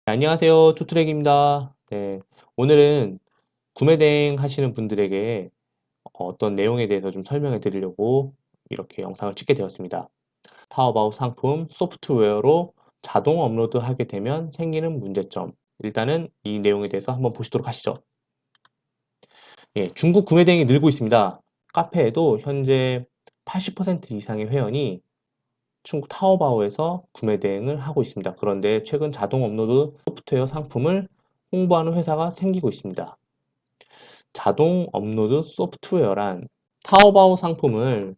네, 안녕하세요. 투트랙입니다. 네, 오늘은 구매 대행 하시는 분들에게 어떤 내용에 대해서 좀 설명해 드리려고 이렇게 영상을 찍게 되었습니다. 타오바오 상품 소프트웨어로 자동 업로드하게 되면 생기는 문제점. 일단은 이 내용에 대해서 한번 보시도록 하시죠. 예, 중국 구매 대행이 늘고 있습니다. 카페에도 현재 80% 이상의 회원이 중국 타오바오에서 구매 대행을 하고 있습니다. 그런데 최근 자동 업로드 소프트웨어 상품을 홍보하는 회사가 생기고 있습니다. 자동 업로드 소프트웨어란 타오바오 상품을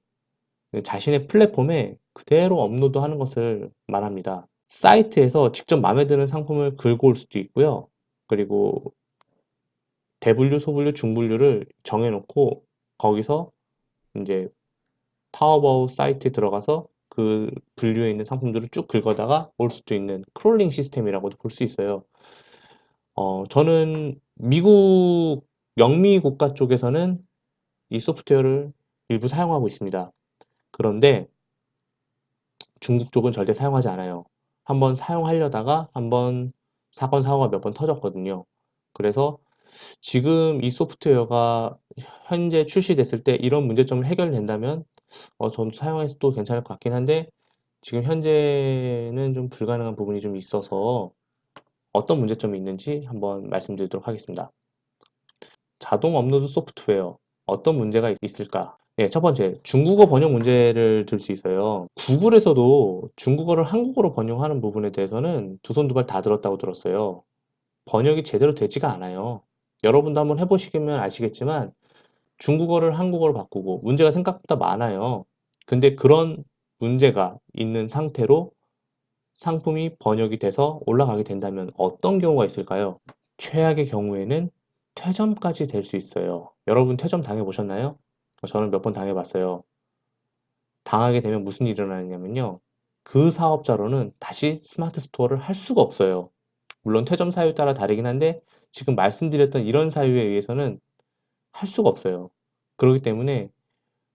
자신의 플랫폼에 그대로 업로드하는 것을 말합니다. 사이트에서 직접 마음에 드는 상품을 긁어 올 수도 있고요. 그리고 대분류, 소분류, 중분류를 정해놓고 거기서 이제 타오바오 사이트에 들어가서 그 분류에 있는 상품들을 쭉 긁어다가 올 수도 있는 크롤링 시스템이라고도 볼 수 있어요. 저는 미국 영미 국가 쪽에서는 이 소프트웨어를 일부 사용하고 있습니다. 그런데 중국 쪽은 절대 사용하지 않아요. 한번 사용하려다가 한번 사건 사고가 몇 번 터졌거든요. 그래서 지금 이 소프트웨어가 현재 출시됐을 때 이런 문제점을 해결된다면 전 사용해도 괜찮을 것 같긴 한데 지금 현재는 좀 불가능한 부분이 좀 있어서 어떤 문제점이 있는지 한번 말씀드리도록 하겠습니다. 자동 업로드 소프트웨어 어떤 문제가 있을까? 네, 첫 번째, 중국어 번역 문제를 들 수 있어요. 구글에서도 중국어를 한국어로 번역하는 부분에 대해서는 두 손 두 발 다 들었다고 들었어요. 번역이 제대로 되지가 않아요. 여러분도 한번 해보시면 아시겠지만 중국어를 한국어로 바꾸고 문제가 생각보다 많아요. 근데 그런 문제가 있는 상태로 상품이 번역이 돼서 올라가게 된다면 어떤 경우가 있을까요? 최악의 경우에는 퇴점까지 될 수 있어요. 여러분 퇴점 당해보셨나요? 저는 몇 번 당해봤어요. 당하게 되면 무슨 일이 일어나냐면요. 그 사업자로는 다시 스마트 스토어를 할 수가 없어요. 물론 퇴점 사유에 따라 다르긴 한데 지금 말씀드렸던 이런 사유에 의해서는 할 수가 없어요. 그렇기 때문에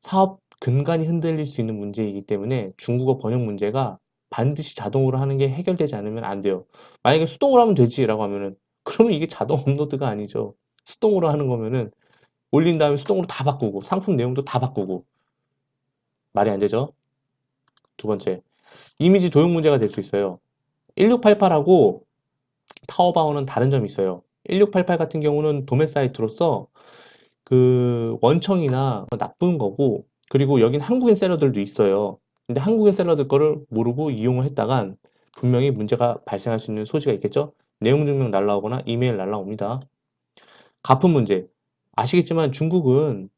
사업 근간이 흔들릴 수 있는 문제이기 때문에 중국어 번역 문제가 반드시 자동으로 하는 게 해결되지 않으면 안 돼요. 만약에 수동으로 하면 되지라고 하면은 그러면 이게 자동 업로드가 아니죠. 수동으로 하는 거면은 올린 다음에 수동으로 다 바꾸고 상품 내용도 다 바꾸고 말이 안 되죠. 두 번째, 이미지 도용 문제가 될 수 있어요. 1688하고 타오바오는 다른 점이 있어요. 1688 같은 경우는 도매 사이트로서 그 원청이나 나쁜 거고 그리고 여긴 한국인 셀러들도 있어요. 근데 한국인 셀러들 거를 모르고 이용을 했다간 분명히 문제가 발생할 수 있는 소지가 있겠죠. 내용 증명 날라오거나 이메일 날라옵니다. 가품 문제. 아시겠지만 중국은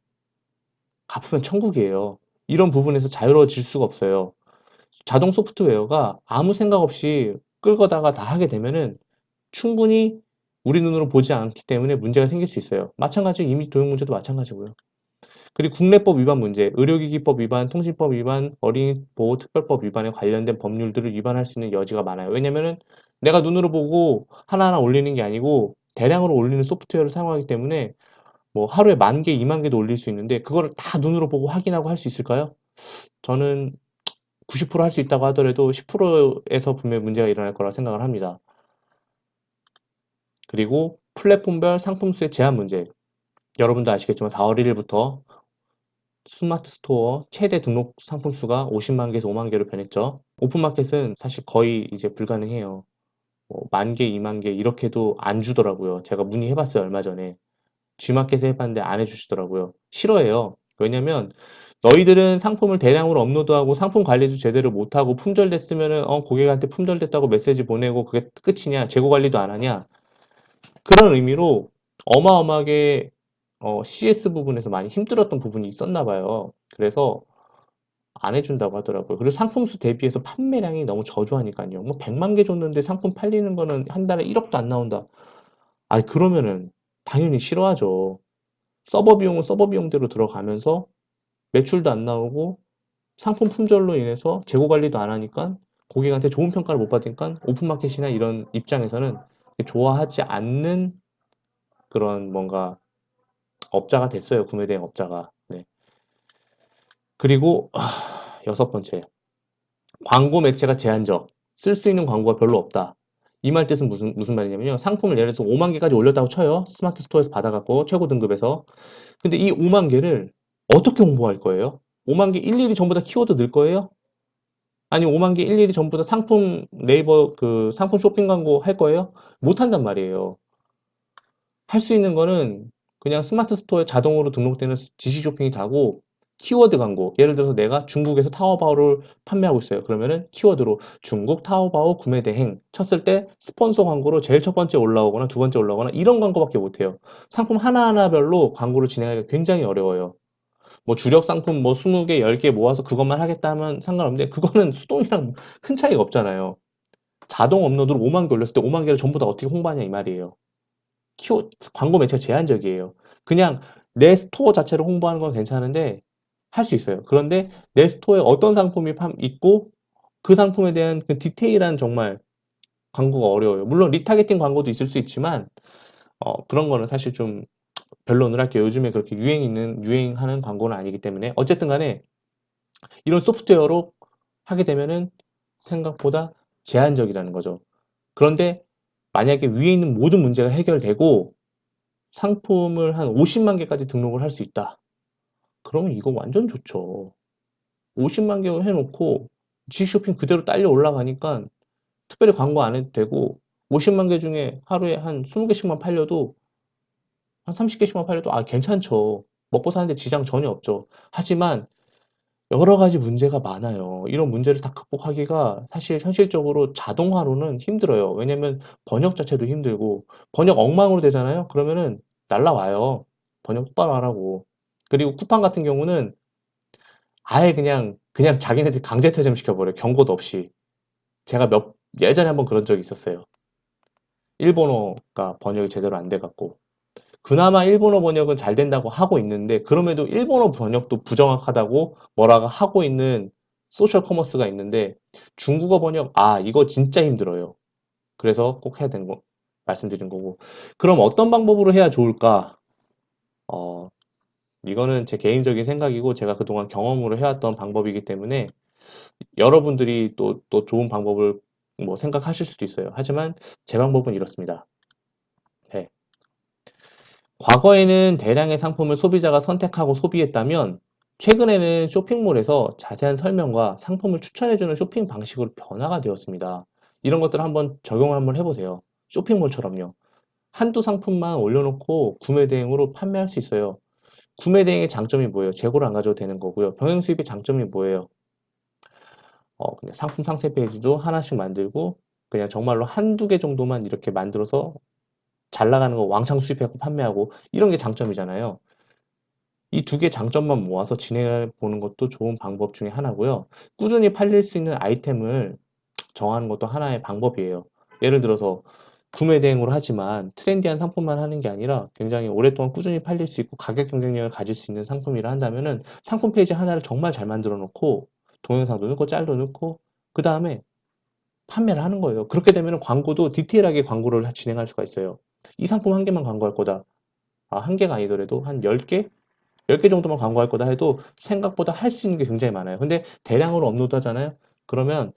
갚으면 천국이에요. 이런 부분에서 자유로워질 수가 없어요. 자동 소프트웨어가 아무 생각 없이 끌거다가 다 하게 되면은 충분히 우리 눈으로 보지 않기 때문에 문제가 생길 수 있어요. 마찬가지로 이미지 도용 문제도 마찬가지고요. 그리고 국내법 위반 문제, 의료기기법 위반, 통신법 위반, 어린이보호특별법 위반에 관련된 법률들을 위반할 수 있는 여지가 많아요. 왜냐면은 내가 눈으로 보고 하나하나 올리는 게 아니고 대량으로 올리는 소프트웨어를 사용하기 때문에 뭐 하루에 10,000개, 20,000개도 올릴 수 있는데 그거를 다 눈으로 보고 확인하고 할 수 있을까요? 저는 90%할 수 있다고 하더라도 10%에서 분명히 문제가 일어날 거라 생각을 합니다. 그리고 플랫폼별 상품 수의 제한 문제. 여러분도 아시겠지만 4월 1일부터 스마트 스토어 최대 등록 상품 수가 50만 개에서 5만 개로 변했죠. 오픈마켓은 사실 거의 이제 불가능해요. 뭐 10,000개, 2만 개 이렇게도 안 주더라고요. 제가 문의해봤어요, 얼마 전에. G마켓에 해봤는데 안 해주시더라고요. 싫어해요. 왜냐면 너희들은 상품을 대량으로 업로드하고 상품 관리도 제대로 못하고 품절됐으면은 고객한테 품절됐다고 메시지 보내고 그게 끝이냐? 재고 관리도 안 하냐? 그런 의미로 어마어마하게 CS 부분에서 많이 힘들었던 부분이 있었나 봐요. 그래서 안 해준다고 하더라고요. 그리고 상품수 대비해서 판매량이 너무 저조하니까요. 뭐 100만 개 줬는데 상품 팔리는 거는 한 달에 1억도 안 나온다. 아, 그러면은 당연히 싫어하죠. 서버 비용은 서버 비용대로 들어가면서 매출도 안 나오고 상품 품절로 인해서 재고 관리도 안 하니까 고객한테 좋은 평가를 못 받으니까 오픈마켓이나 이런 입장에서는 좋아하지 않는 그런 뭔가 업자가 됐어요. 구매대행 업자가. 네. 그리고 여섯 번째, 광고 매체가 제한적. 쓸 수 있는 광고가 별로 없다. 이 말 뜻은 무슨 말이냐면요. 상품을 예를 들어서 5만 개까지 올렸다고 쳐요. 스마트 스토어에서 받아갖고 최고 등급에서. 근데 이 5만 개를 어떻게 홍보할 거예요? 5만 개 일일이 전부 다 키워드 넣을 거예요? 아니 5만 개 일일이 전부 다 상품 네이버 그 상품 쇼핑 광고 할 거예요? 못 한단 말이에요. 할 수 있는 거는 그냥 스마트 스토어에 자동으로 등록되는 지시 쇼핑이 다고 키워드 광고. 예를 들어서 내가 중국에서 타오바오를 판매하고 있어요. 그러면은 키워드로 중국 타오바오 구매 대행 쳤을 때 스폰서 광고로 제일 첫 번째 올라오거나 두 번째 올라오거나 이런 광고밖에 못 해요. 상품 하나하나별로 광고를 진행하기가 굉장히 어려워요. 뭐 주력 상품 뭐 20개, 10개 모아서 그것만 하겠다 하면 상관없는데 그거는 수동이랑 큰 차이가 없잖아요. 자동 업로드로 5만 개 올렸을 때 5만 개를 전부 다 어떻게 홍보하냐 이 말이에요. 광고 매체가 제한적이에요. 그냥 내 스토어 자체를 홍보하는 건 괜찮은데 할 수 있어요. 그런데 내 스토어에 어떤 상품이 있고 그 상품에 대한 그 디테일한 정말 광고가 어려워요. 물론 리타게팅 광고도 있을 수 있지만 그런 거는 사실 좀 변론을 할게요. 요즘에 그렇게 유행하는 광고는 아니기 때문에 어쨌든 간에 이런 소프트웨어로 하게 되면은 생각보다 제한적이라는 거죠. 그런데 만약에 위에 있는 모든 문제가 해결되고 상품을 한 50만 개까지 등록을 할 수 있다. 그러면 이거 완전 좋죠. 50만 개 해놓고 G쇼핑 그대로 딸려 올라가니까 특별히 광고 안 해도 되고 50만 개 중에 하루에 한 20개씩만 팔려도 한 30개씩만 팔려도 괜찮죠. 먹고 사는데 지장 전혀 없죠. 하지만 여러 가지 문제가 많아요. 이런 문제를 다 극복하기가 사실 현실적으로 자동화로는 힘들어요. 왜냐면 번역 자체도 힘들고 번역 엉망으로 되잖아요. 그러면은 날라와요. 번역 똑바로 하라고. 그리고 쿠팡 같은 경우는 아예 그냥 자기네들 강제 퇴점시켜버려요. 경고도 없이. 제가 예전에 한번 그런 적이 있었어요. 일본어가 번역이 제대로 안 돼갖고. 그나마 일본어 번역은 잘 된다고 하고 있는데 그럼에도 일본어 번역도 부정확하다고 뭐라고 하고 있는 소셜 커머스가 있는데 중국어 번역 이거 진짜 힘들어요. 그래서 꼭 해야 되는 거 말씀드린 거고 그럼 어떤 방법으로 해야 좋을까? 어, 이거는 제 개인적인 생각이고 제가 그동안 경험으로 해왔던 방법이기 때문에 여러분들이 또 좋은 방법을 뭐 생각하실 수도 있어요. 하지만 제 방법은 이렇습니다. 네. 과거에는 대량의 상품을 소비자가 선택하고 소비했다면 최근에는 쇼핑몰에서 자세한 설명과 상품을 추천해주는 쇼핑 방식으로 변화가 되었습니다. 이런 것들을 한번 적용을 한번 해보세요. 쇼핑몰처럼요. 한두 상품만 올려놓고 구매 대행으로 판매할 수 있어요. 구매 대행의 장점이 뭐예요? 재고를 안 가져도 되는 거고요. 병행 수입의 장점이 뭐예요? 그냥 상품 상세 페이지도 하나씩 만들고 그냥 정말로 한두 개 정도만 이렇게 만들어서 잘 나가는 거 왕창 수입해서 판매하고 이런 게 장점이잖아요. 이 두 개 장점만 모아서 진행해 보는 것도 좋은 방법 중에 하나고요. 꾸준히 팔릴 수 있는 아이템을 정하는 것도 하나의 방법이에요. 예를 들어서 구매 대행으로 하지만 트렌디한 상품만 하는 게 아니라 굉장히 오랫동안 꾸준히 팔릴 수 있고 가격 경쟁력을 가질 수 있는 상품이라 한다면은 상품 페이지 하나를 정말 잘 만들어 놓고 동영상도 넣고 짤도 넣고 그 다음에 판매를 하는 거예요. 그렇게 되면 광고도 디테일하게 광고를 진행할 수가 있어요. 이 상품 한 개만 광고할 거다. 한 개가 아니더라도 한 10개? 10개 정도만 광고할 거다 해도 생각보다 할 수 있는 게 굉장히 많아요. 근데 대량으로 업로드 하잖아요. 그러면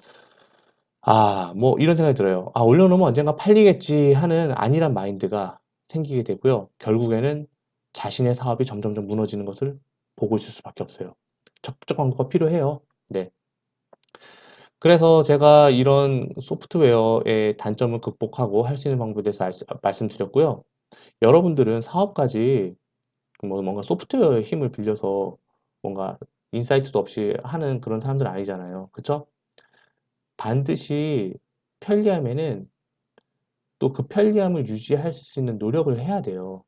뭐 이런 생각이 들어요. 올려놓으면 언젠가 팔리겠지 하는 안일한 마인드가 생기게 되고요. 결국에는 자신의 사업이 점점점 무너지는 것을 보고 있을 수밖에 없어요. 적극적 광고가 필요해요. 네. 그래서 제가 이런 소프트웨어의 단점을 극복하고 할 수 있는 방법에 대해서 말씀드렸고요. 여러분들은 사업까지 뭔가 소프트웨어의 힘을 빌려서 뭔가 인사이트도 없이 하는 그런 사람들은 아니잖아요. 그쵸? 반드시 편리함에는 또 그 편리함을 유지할 수 있는 노력을 해야 돼요.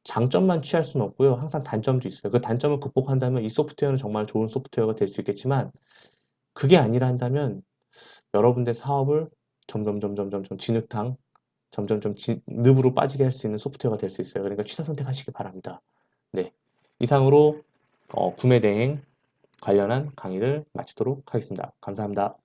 장점만 취할 수는 없고요. 항상 단점도 있어요. 그 단점을 극복한다면 이 소프트웨어는 정말 좋은 소프트웨어가 될 수 있겠지만 그게 아니라 한다면 여러분의 사업을 점점 진흙탕, 점점점 늪으로 빠지게 할 수 있는 소프트웨어가 될 수 있어요. 그러니까 취사 선택하시기 바랍니다. 네. 이상으로 구매 대행 관련한 강의를 마치도록 하겠습니다. 감사합니다.